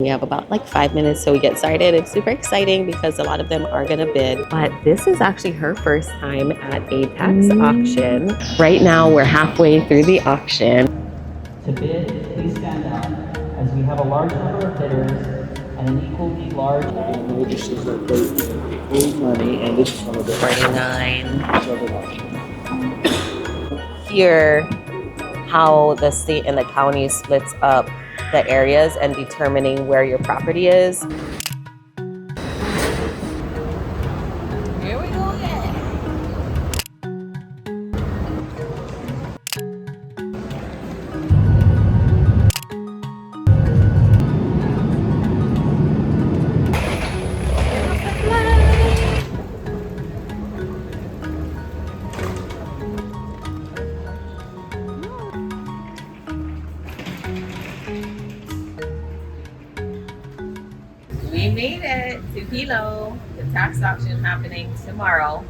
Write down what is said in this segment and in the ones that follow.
We have about like 5 minutes till we get started. It's super exciting because a lot of them are gonna bid, but this is actually her first time at a tax auction. Right now, we're halfway through the auction. To bid, please stand up, as we have a large number of bidders and an equally large notices that they owe money, and this is one of the 49. Here, how the state and the county splits up the areas and determining where your property is. Here we go again. We made it to Hilo, the tax auction happening tomorrow.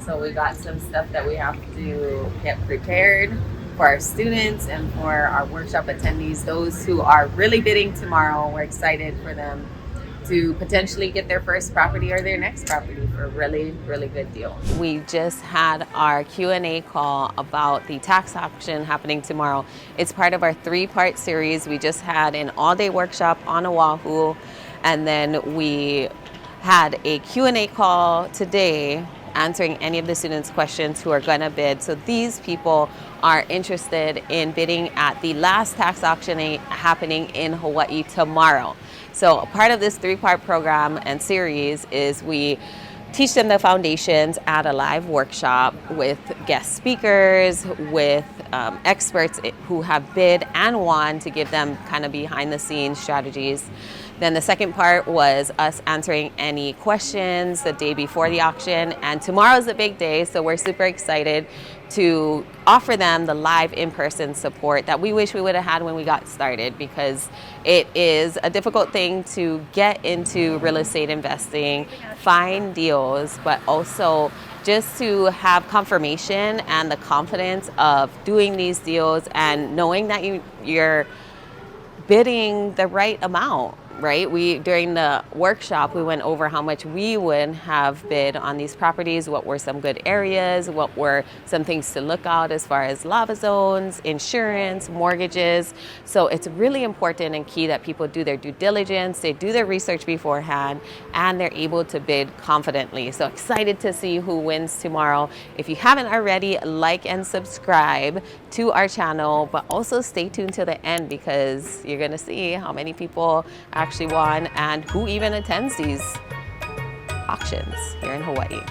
So we got some stuff that we have to get prepared for our students and for our workshop attendees, those who are really bidding tomorrow. We're excited for them to potentially get their first property or their next property for a really, really good deal. We just had our Q&A call about the tax auction happening tomorrow. It's part of our 3-part series. We just had an all-day workshop on Oahu, and then we had a Q&A call today answering any of the students' questions who are gonna bid. So these people are interested in bidding at the last tax auction happening in Hawaii tomorrow. So a part of this 3-part program and series is we teach them the foundations at a live workshop with guest speakers, with experts who have bid and won, to give them kind of behind the scenes strategies. Then the second part was us answering any questions the day before the auction. And tomorrow's the big day, so we're super excited to offer them the live in-person support that we wish we would have had when we got started, because it is a difficult thing to get into real estate investing, find deals, but also just to have confirmation and the confidence of doing these deals and knowing that you're bidding the right amount. Right? During the workshop, we went over how much we would have bid on these properties, what were some good areas, what were some things to look out as far as lava zones, insurance, mortgages. So it's really important and key that people do their due diligence, they do their research beforehand, and they're able to bid confidently. So excited to see who wins tomorrow. If you haven't already, like and subscribe to our channel, but also stay tuned to the end, because you're gonna see how many people actually won and who even attends these auctions here in Hawaii.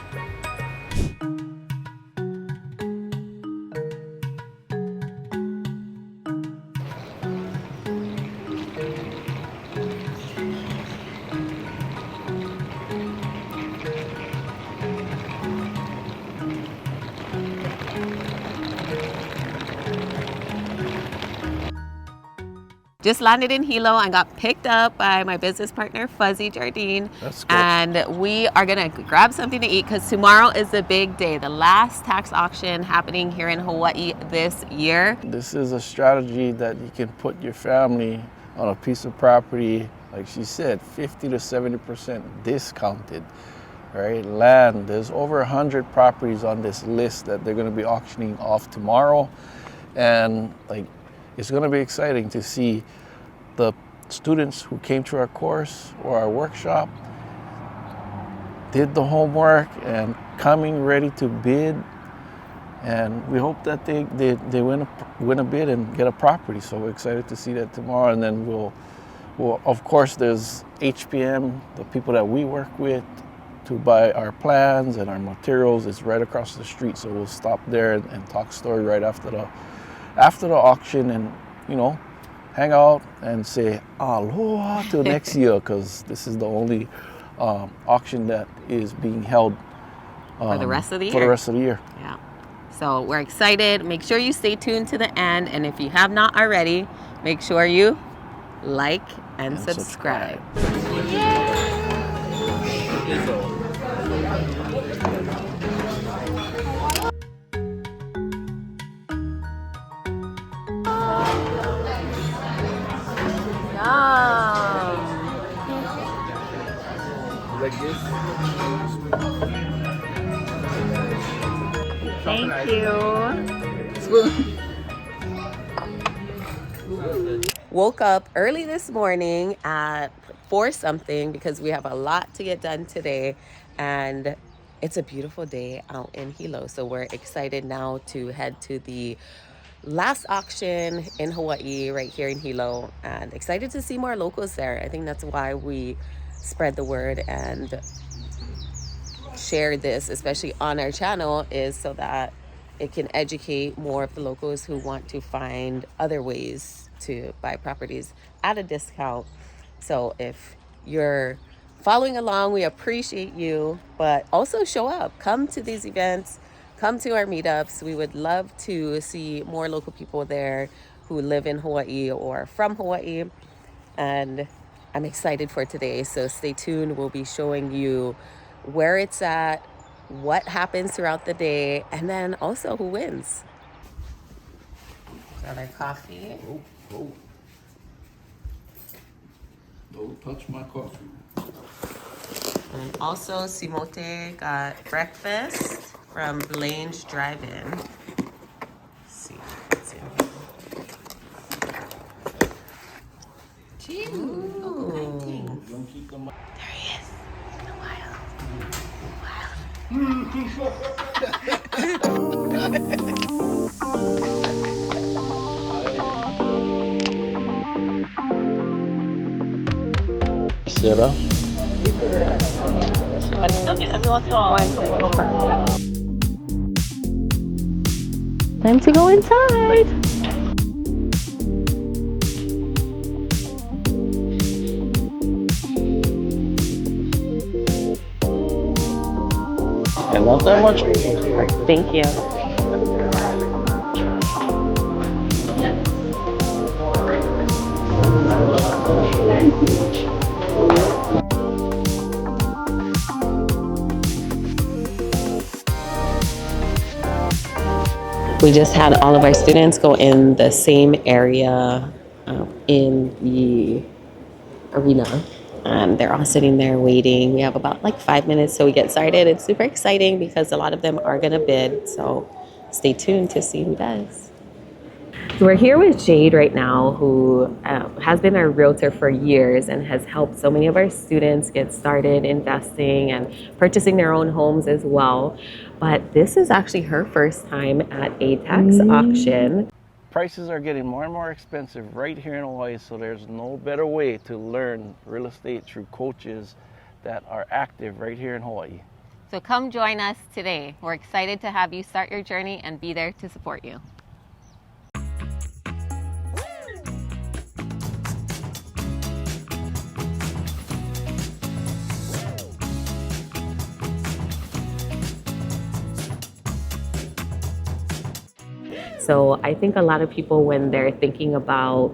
Just landed in Hilo and got picked up by my business partner, Fuzzy Jardine. That's cool. And we are gonna grab something to eat because tomorrow is the big day, the last tax auction happening here in Hawaii this year. This is a strategy that you can put your family on a piece of property, like she said, 50 to 70% discounted, right? Land, there's over 100 properties on this list that they're gonna be auctioning off tomorrow. And like, it's going to be exciting to see the students who came to our course or our workshop, did the homework and coming ready to bid. And we hope that they win a bid and get a property. So we're excited to see that tomorrow. And then we'll of course, there's HPM, the people that we work with to buy our plans and our materials. It's right across the street. So we'll stop there and talk story right after the auction, and hang out and say aloha till next year, because this is the only auction that is being held for the rest of the year. For the rest of the year. Yeah. So we're excited. Make sure you stay tuned to the end, and if you have not already, make sure you like and subscribe. Yum. Thank you. Woke up early this morning at 4 something because we have a lot to get done today, and it's a beautiful day out in Hilo. So we're excited now to head to the last auction in Hawaii right here in Hilo, and excited to see more locals there. I think that's why we spread the word and share this, especially on our channel, is so that it can educate more of the locals who want to find other ways to buy properties at a discount. So if you're following along, we appreciate you, but also show up, come to these events, come to our meetups. We would love to see more local people there who live in Hawaii or from Hawaii. And I'm excited for today, so stay tuned. We'll be showing you where it's at, what happens throughout the day, and then also who wins. Got our coffee. Don't touch my coffee. And also Simote got breakfast from Blaine's Drive-In. Let's see. Ooh. There he is. In the wild. Sarah? Time to go inside. I love that much. Thank you. We just had all of our students go in the same area in the arena. They're all sitting there waiting. We have about like 5 minutes till we get started. It's super exciting because a lot of them are gonna bid. So stay tuned to see who does. So we're here with Jade right now, who has been our realtor for years and has helped so many of our students get started investing and purchasing their own homes as well. But this is actually her first time at a tax auction. Prices are getting more and more expensive right here in Hawaii, so there's no better way to learn real estate through coaches that are active right here in Hawaii. So come join us today. We're excited to have you start your journey and be there to support you. So I think a lot of people, when they're thinking about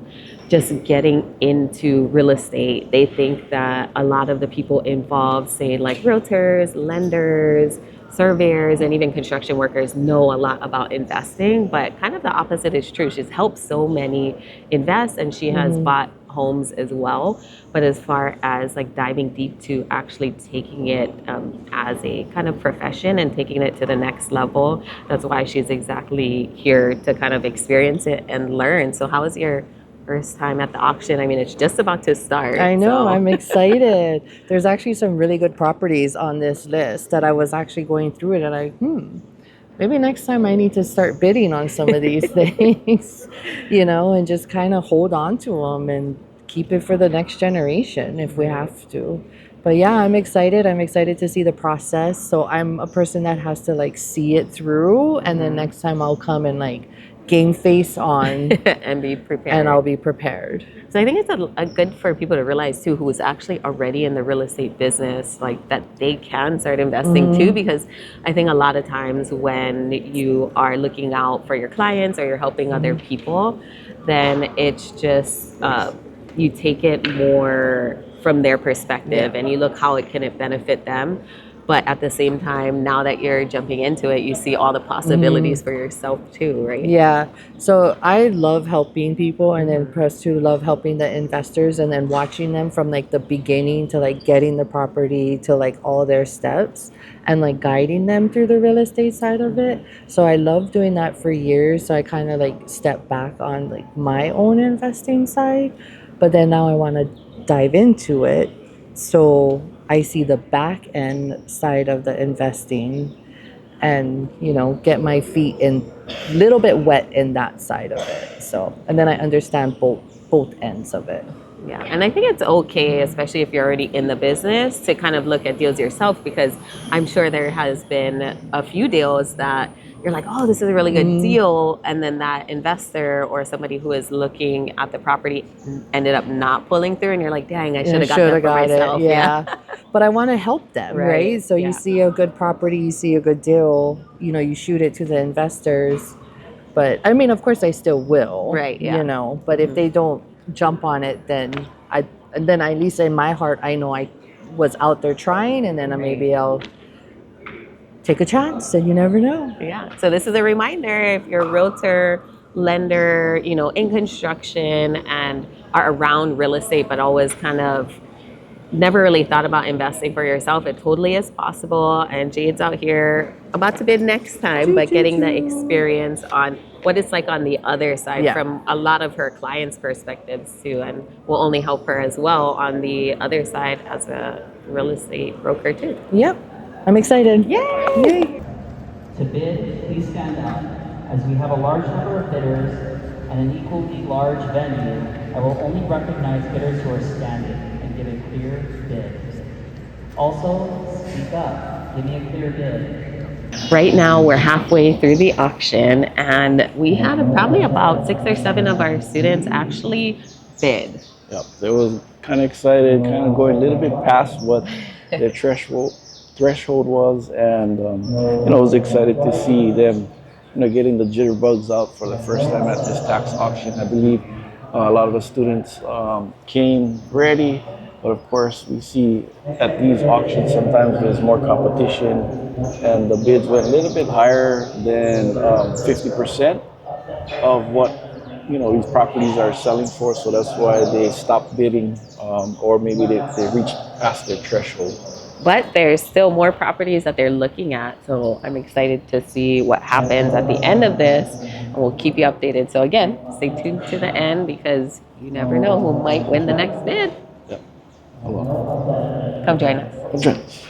just getting into real estate, they think that a lot of the people involved, say like realtors, lenders, surveyors, and even construction workers know a lot about investing, but kind of the opposite is true. She's helped so many invest, and she has bought homes as well. But as far as like diving deep to actually taking it as a kind of profession and taking it to the next level, that's why she's exactly here to kind of experience it and learn. So how was your first time at the auction? I mean, it's just about to start. I know, so. I'm excited. There's actually some really good properties on this list that I was actually going through it, and maybe next time I need to start bidding on some of these things, and just kind of hold on to them and keep it for the next generation if we have to. But yeah, I'm excited. I'm excited to see the process. So I'm a person that has to like see it through, and then next time I'll come and like game face on and be prepared. and I'll be prepared. So I think it's a good for people to realize too, who is actually already in the real estate business, like that they can start investing too, because I think a lot of times when you are looking out for your clients or you're helping other people, then it's just you take it more from their perspective and you look how it can benefit them. But at the same time, now that you're jumping into it, you see all the possibilities for yourself too, right? Yeah. So I love helping people, and then press to love helping the investors, and then watching them from like the beginning to like getting the property to like all their steps, and like guiding them through the real estate side of it. So I love doing that for years. So I kind of like step back on like my own investing side, but then now I want to dive into it. So I see the back end side of the investing, and get my feet in a little bit wet in that side of it. So, and then I understand both ends of it. Yeah, and I think it's okay, especially if you're already in the business, to kind of look at deals yourself, because I'm sure there has been a few deals that you're like, oh, this is a really good deal, and then that investor or somebody who is looking at the property ended up not pulling through, and you're like, dang, I should have got that for myself. Yeah. But I want to help them, right? So you see a good property, you see a good deal, you shoot it to the investors. But I mean, of course, I still will, Right, yeah. But if they don't jump on it, then at least in my heart, I know I was out there trying, and then maybe I'll take a chance, and you never know. Yeah. So this is a reminder: if you're a realtor, lender, in construction and are around real estate, but always kind of never really thought about investing for yourself, it totally is possible. And Jade's out here about to bid next time, but getting the experience on what it's like on the other side from a lot of her clients' perspectives too, and will only help her as well on the other side as a real estate broker too. Yep. I'm excited. Yay! To bid, please stand up. As we have a large number of bidders and an equally large venue, I will only recognize bidders who are standing and give a clear bid. Also, speak up. Give me a clear bid. Right now, we're halfway through the auction, and we had probably about 6 or 7 of our students actually bid. Yep, they was kind of excited, kind of going a little bit past what their threshold was, and I was excited to see them, getting the jitterbugs out for the first time at this tax auction. I believe a lot of the students came ready, but of course we see at these auctions sometimes there's more competition, and the bids went a little bit higher than 50% of what these properties are selling for. So that's why they stopped bidding, or maybe they reached past their threshold. But there's still more properties that they're looking at, so I'm excited to see what happens at the end of this, and we'll keep you updated. So again, stay tuned to the end, because you never know who might win the next bid. Yep. Hello. Come join us. Come join us.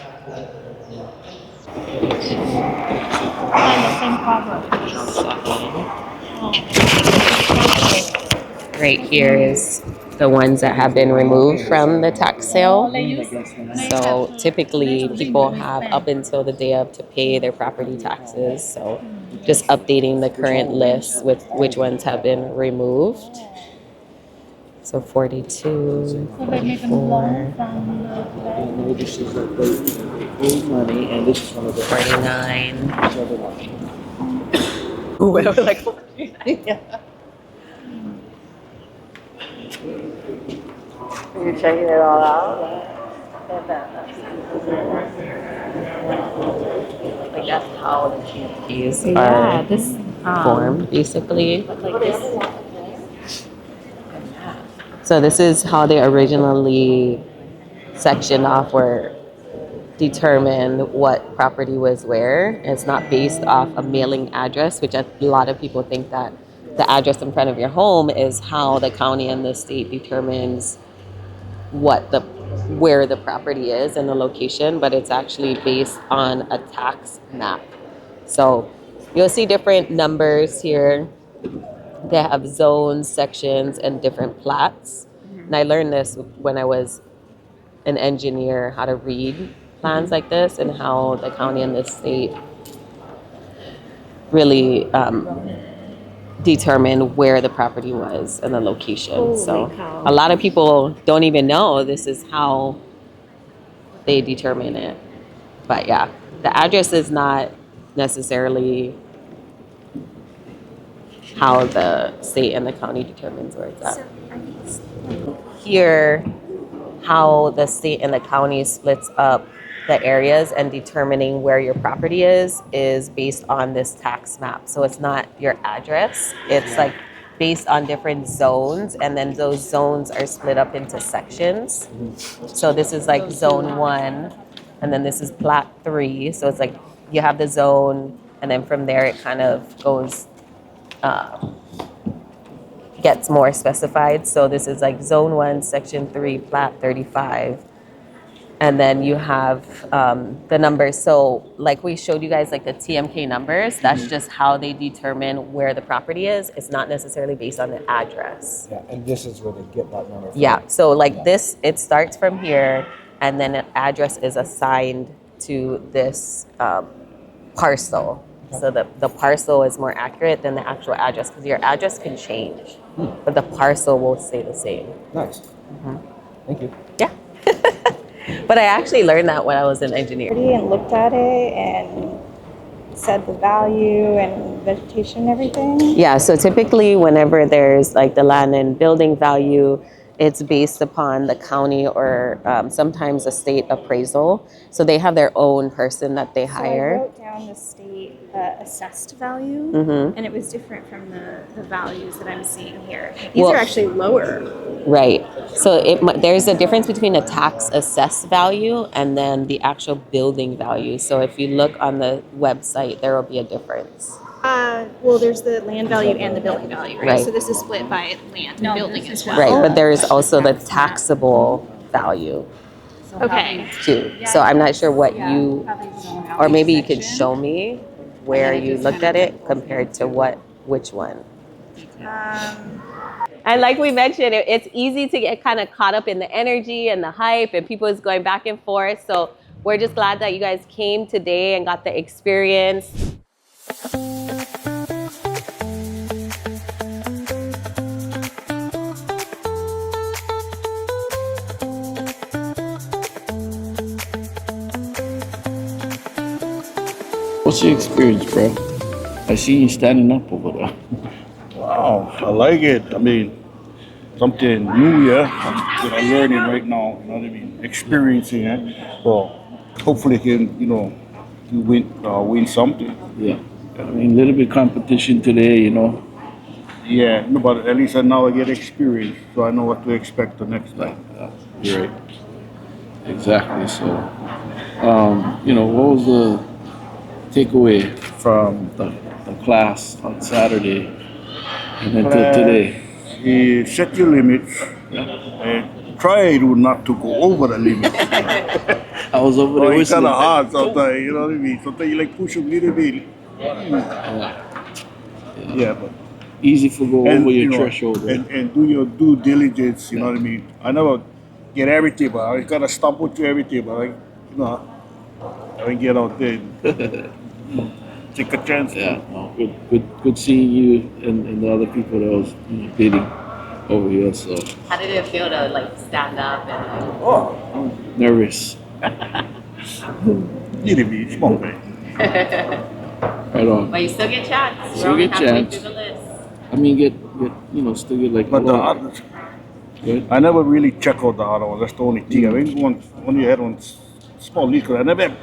Right here is the ones that have been removed from the tax sale. So typically people have up until the day of to pay their property taxes. So just updating the current list with which ones have been removed. So 42, 44, Notices that they owe money, and this is one of the 49. Ooh, I was like, yeah. You're checking it all out? Like that's how the keys are this formed, basically. So this is how they originally sectioned off or determined what property was where. It's not based off a mailing address, which a lot of people think that the address in front of your home is how the county and the state determines where the property is and the location, but it's actually based on a tax map. So you'll see different numbers here. They have zones, sections, and different plats. And I learned this when I was an engineer, how to read plans like this and how the county and the state really determine where the property was and the location. A lot of people don't even know this is how they determine it. But yeah, the address is not necessarily how the state and the county determines where it's at. Here, how the state and the county splits up the areas and determining where your property is based on this tax map. So it's not your address. It's like based on different zones, and then those zones are split up into sections. So this is like zone 1, and then this is plat 3. So it's like you have the zone, and then from there it kind of goes, gets more specified. So this is like zone 1, section 3, plat 35. And then you have the numbers. So like we showed you guys, like the TMK numbers, that's just how they determine where the property is. It's not necessarily based on the address. Yeah, and this is where they get that number from. Yeah, so like this, it starts from here, and then an address is assigned to this parcel. So the parcel is more accurate than the actual address, because your address can change, but the parcel will stay the same. Nice. Thank you. Yeah. But I actually learned that when I was an engineer. And looked at it and said the value and vegetation and everything. Yeah, so typically whenever there's like the land and building value, it's based upon the county or sometimes a state appraisal. So they have their own person that they So I hire. wrote down the state assessed value, and it was different from the values that I'm seeing here. These Well- are actually lower. Right. So there's a difference between a tax assessed value and then the actual building value. So if you look on the website, there will be a difference. Well, there's the land value and the building value, right? Right. So this is split by land and building as well. Right, but there is also the taxable value Okay. too. So I'm not sure what you, or maybe you could show me where you looked at it compared to which one. And like we mentioned, it's easy to get kind of caught up in the energy and the hype, and people is going back and forth. So we're just glad that you guys came today and got the experience. What's your experience, bro? I see you standing up over there. Wow, I like it. I mean, something new, yeah. That I'm learning right now. You know what I mean? Experiencing it. So hopefully, can you win something. Yeah. I mean, a little bit competition today, you know. Yeah, no, but at least now I get experience, so I know what to expect the next time. You're right. Exactly. So, what was the takeaway from the class on Saturday and then till today? Set your limits and try to not to go over the limits. I was over there It's kind whistling. of hard sometimes, you know what I mean? Sometimes you like push a little bit. Yeah, but Easy for go over your threshold. Right? and do your due diligence, you know what I mean? I never get everything, but I gotta stumble to everything, but I get out there. Take a chance. Yeah, no, good seeing you and the other people that was bidding over here. So How did it feel to like stand up and Oh, nervous. little bit, small bit. Right on. But you still get chance. Still We're only get halfway chance. through the list. I mean, get still get like. But the oh, others, good. I never really check out the other one. That's the only thing. I think only had one small leak. I never had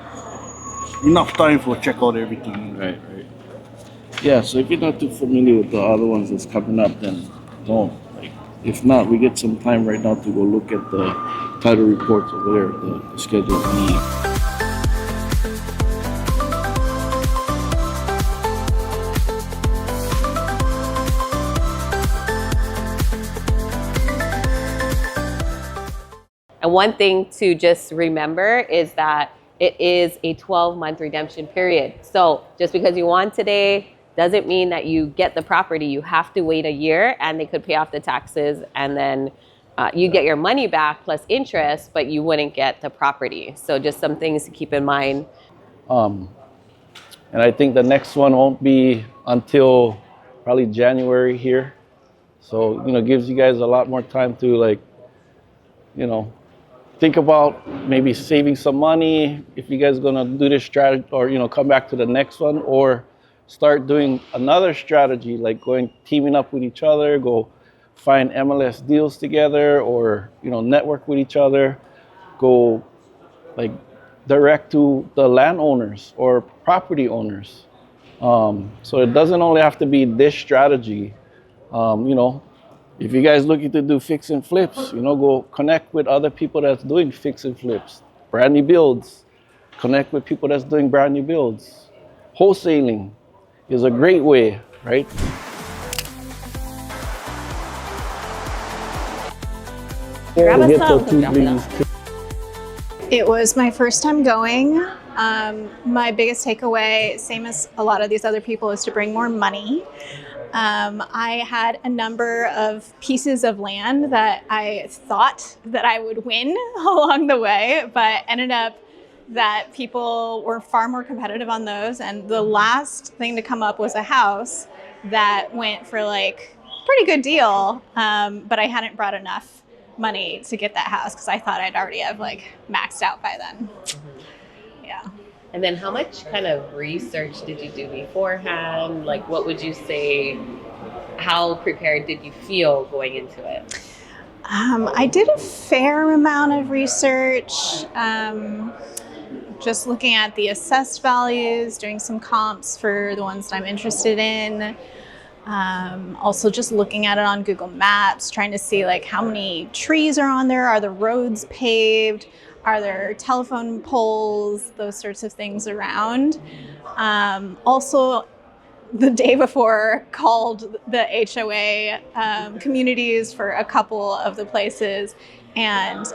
enough time for check out everything. Right. Yeah, so if you're not too familiar with the other ones that's coming up, then don't. Like, if not, we get some time right now to go look at the title reports over there, the schedule of meeting. And one thing to just remember is that it is a 12-month redemption period. So just because you won today doesn't mean that you get the property. You have to wait a year, and they could pay off the taxes, and then you get your money back plus interest, but you wouldn't get the property. So just some things to keep in mind. And I think the next one won't be until probably January here. So, gives you guys a lot more time to think about maybe saving some money if you guys gonna do this strategy, or come back to the next one, or start doing another strategy like teaming up with each other, go find MLS deals together, or network with each other, go like direct to the landowners or property owners. So it doesn't only have to be this strategy. You know, if you guys looking to do fix and flips, you know, go connect with other people that's doing fix and flips, brand new builds. Connect with people that's doing brand new builds. Wholesaling is a great way, right? Grab us Get some. the two Drop it ladies off. too. It was my first time going. My biggest takeaway, same as a lot of these other people, is to bring more money. I had a number of pieces of land that I thought that I would win along the way, but ended up that people were far more competitive on those. And the last thing to come up was a house that went for like pretty good deal, but I hadn't brought enough money to get that house because I thought I'd already have like maxed out by then. Yeah. And then how much kind of research did you do beforehand? Like, what would you say, how prepared did you feel going into it? I did a fair amount of research, just looking at the assessed values, doing some comps for the ones that I'm interested in. Also just looking at it on Google Maps, trying to see like how many trees are on there, are the roads paved, are there telephone poles, those sorts of things around. Also, the day before, called the HOA communities for a couple of the places. And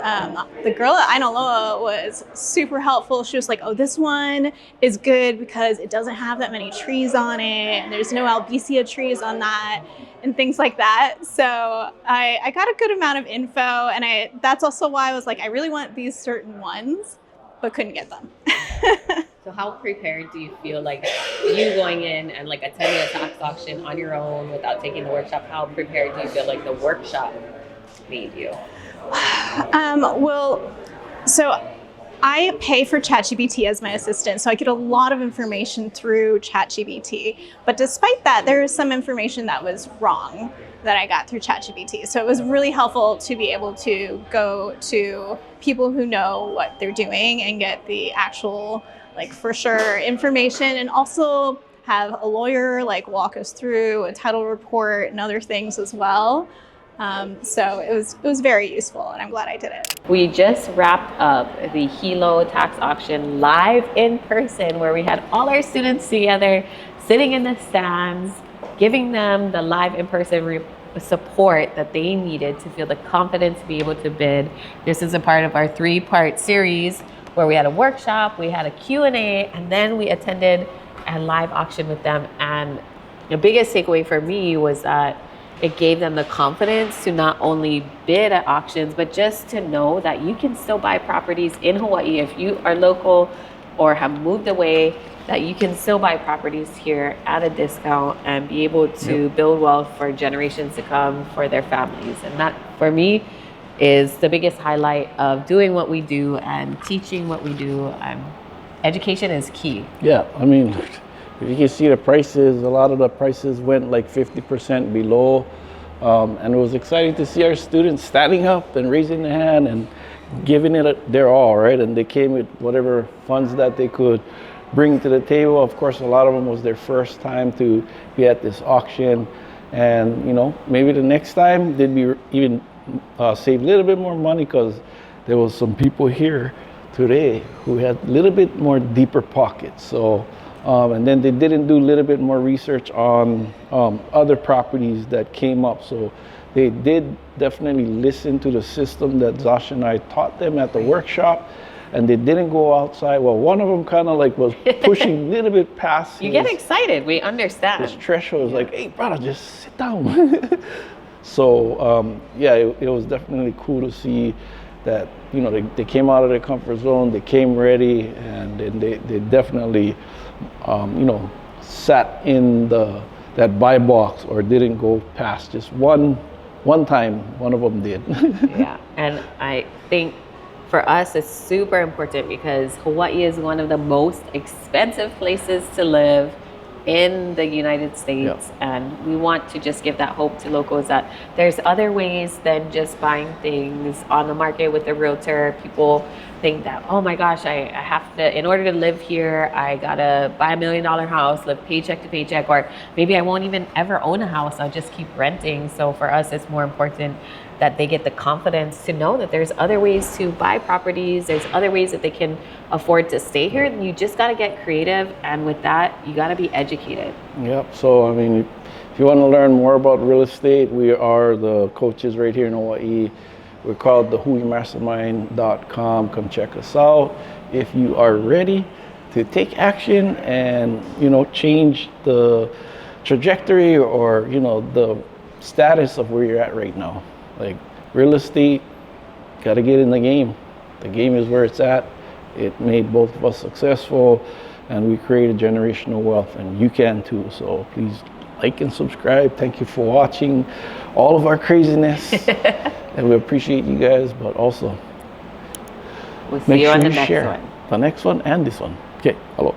the girl at Ainaloa was super helpful. She was like, oh, this one is good because it doesn't have that many trees on it. And there's no albizia trees on that and things like that. So I got a good amount of info. And that's also why I was like, I really want these certain ones, but couldn't get them. So how prepared do you feel, like you going in and like attending a tax auction on your own without taking the workshop? How prepared do you feel like the workshop made you? Well, so I pay for ChatGPT as my assistant, so I get a lot of information through ChatGPT. But despite that, there is some information that was wrong that I got through ChatGPT. So it was really helpful to be able to go to people who know what they're doing and get the actual, like, for sure information, and also have a lawyer like walk us through a title report and other things as well. So it was very useful, and I'm glad I did it. We just wrapped up the Hilo Tax Auction live in person, where we had all our students together, sitting in the stands, giving them the live in-person support that they needed to feel the confidence to be able to bid. This is a part of our 3-part series where we had a workshop, we had a Q&A, and then we attended a live auction with them. And the biggest takeaway for me was that it gave them the confidence to not only bid at auctions, but just to know that you can still buy properties in Hawaii if you are local or have moved away, that you can still buy properties here at a discount and be able to build wealth for generations to come for their families. And that, for me, is the biggest highlight of doing what we do and teaching what we do. Education is key. Yeah, I mean, if you can see the prices, a lot of the prices went like 50% below. And it was exciting to see our students standing up and raising their hand and giving it their all, right? And they came with whatever funds that they could bring to the table. Of course, a lot of them was their first time to be at this auction. And, you know, maybe the next time they'd be even save a little bit more money, because there was some people here today who had a little bit more deeper pockets. So, and then they didn't do a little bit more research on other properties that came up. So they did definitely listen to the system that Zosh and I taught them at the workshop, and they didn't go outside. Well, one of them kind of like was pushing a little bit past You get excited, we understand. his threshold. Was like, hey, brother, just sit down. So, yeah, it was definitely cool to see that, you know, they came out of their comfort zone, they came ready, and then they definitely, you know, sat in that buy box or didn't go past. Just one time, one of them did. Yeah, and I think for us it's super important because Hawaii is one of the most expensive places to live in the United States. And we want to just give that hope to locals that there's other ways than just buying things on the market with a realtor. People think that, oh my gosh, I have to, in order to live here, I gotta buy $1 million house, live paycheck to paycheck, or maybe I won't even ever own a house, I'll just keep renting. So for us, it's more important that they get the confidence to know that there's other ways to buy properties, there's other ways that they can afford to stay here. You just gotta get creative, and with that, you gotta be educated. Yep. So, I mean, if you want to learn more about real estate, we are the coaches right here in Hawaii. We're called the HuiMastermind.com. Come check us out. If you are ready to take action and, change the trajectory or, the status of where you're at right now. Like real estate, got to get in the game. The game is where it's at. It made both of us successful, and we created generational wealth, and you can too. So please like and subscribe. Thank you for watching all of our craziness. And we appreciate you guys, but also We'll see you on the next share one. the next one and this one. Okay, hello.